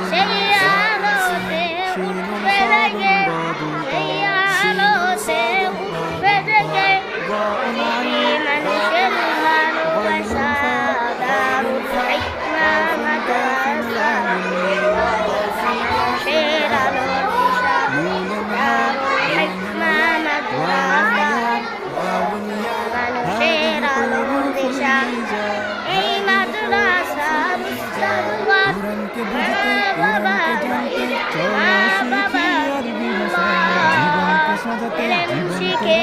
সেই আলোতে উঠবে জেগে, সেই আলোতে উঠবে জেগে, মানুষের ভালোবাসা দারুল হিকমা মাদ্রাসা, মানুষের আলোর দিশা দারুল হিকমা মাদ্রাসা, মানুষের আলোর দিশা এই মাদ্রাসার উস্তাদ বাবা মা বাবা শিখে